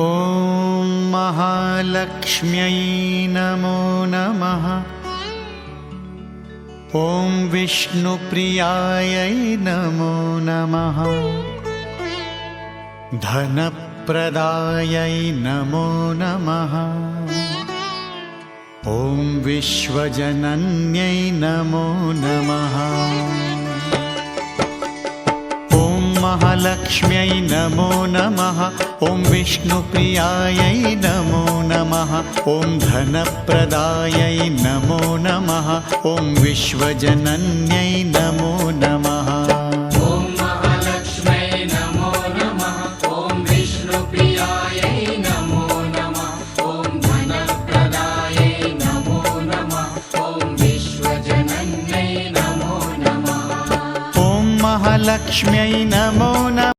ॐ महालक्ष्म्यै नमो नमः। ॐ विष्णुप्रियायै नमो नमः। धनप्रदायै नमो नमः। ॐ विश्वजनन्यै नमो नमः। ॐ महालक्ष्म्यै नमो नमः। ॐ विष्णुप्रियायै नमो नमः। ॐ धनप्रदायै नमो नमः। ॐ विश्वजनन्यै नमो नमः। महालक्ष्म्यै नमो नमः।